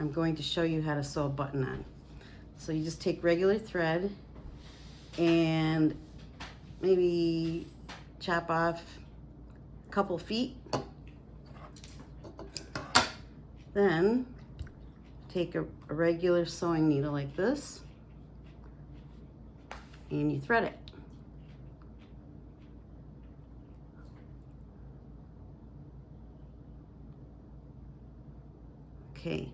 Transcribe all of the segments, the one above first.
I'm going to show you how to sew a button on. So you just take regular thread and maybe chop off a couple feet. Then take a regular sewing needle like this and you thread it. Okay,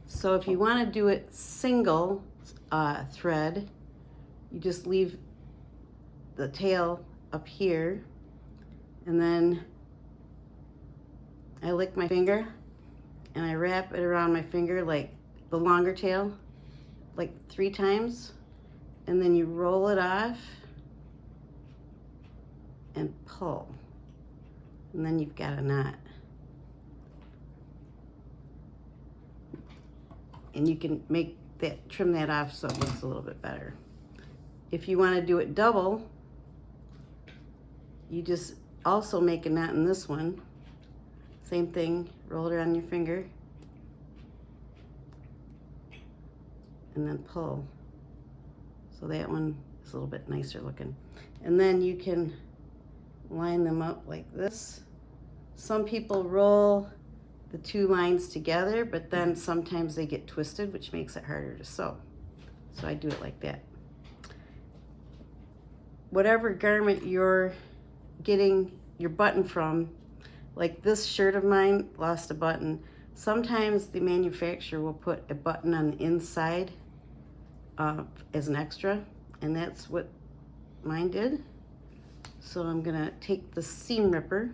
so if you want to do it single thread, you just leave the tail up here, and then I lick my finger and I wrap it around my finger, like the longer tail, like 3 times, and then you roll it off and pull, and then you've got a knot. And you can trim that off so it looks a little bit better. If you want to do it double, you just also make a knot in this one. Same thing, roll it around your finger and then pull. So that one is a little bit nicer looking. And then you can line them up like this. Some people roll the 2 lines together, but then sometimes they get twisted, which makes it harder to sew. So I do it like that. Whatever garment you're getting your button from, like this shirt of mine lost a button. Sometimes the manufacturer will put a button on the inside as an extra, and that's what mine did. So I'm gonna take the seam ripper,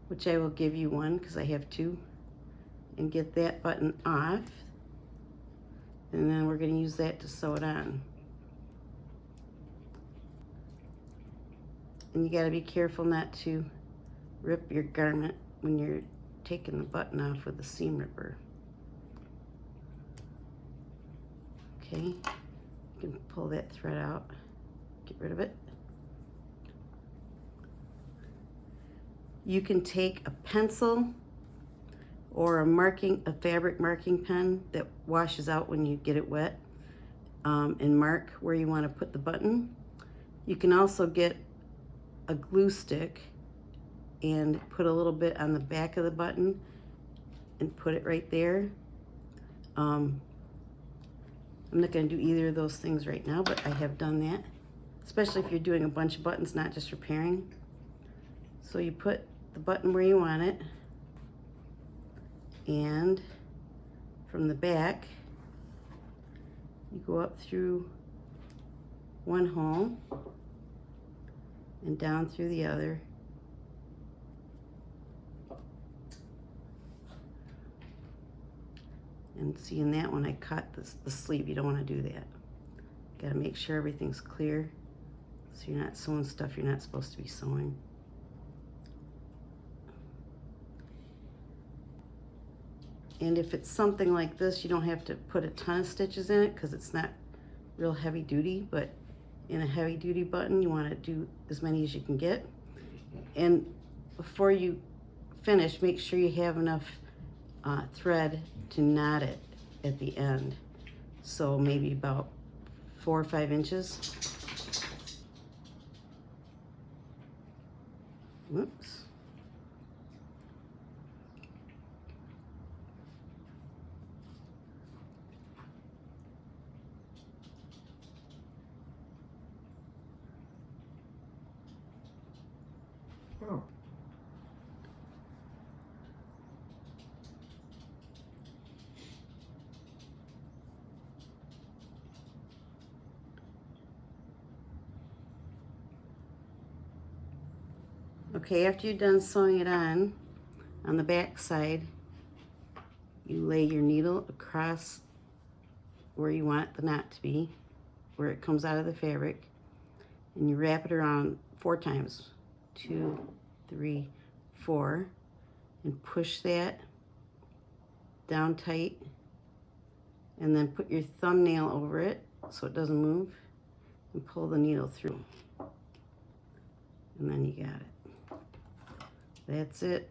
which I will give you one because I have 2, and get that button off, and then we're going to use that to sew it on. And you got to be careful not to rip your garment when you're taking the button off with the seam ripper. Okay, you can pull that thread out, get rid of it. You can take a pencil or a fabric marking pen that washes out when you get it wet, and mark where you want to put the button. You can also get a glue stick and put a little bit on the back of the button and put it right there. I'm not going to do either of those things right now, but I have done that, especially if you're doing a bunch of buttons, not just repairing. So you put the button where you want it, and from the back you go up through one hole and down through the other, and see, in that one I cut the sleeve. You don't want to do that. Got to make sure everything's clear so you're not sewing stuff you're not supposed to be sewing. And if it's something like this, you don't have to put a ton of stitches in it because it's not real heavy duty, but in a heavy duty button, you want to do as many as you can get. And before you finish, make sure you have enough thread to knot it at the end. So maybe about 4 or 5 inches. Whoops. Oh. Okay, after you're done sewing it on the back side, you lay your needle across where you want the knot to be, where it comes out of the fabric, and you wrap it around 4 times. 2, 3, 4, and push that down tight, and then put your thumbnail over it so it doesn't move, and pull the needle through, and then you got it. That's it.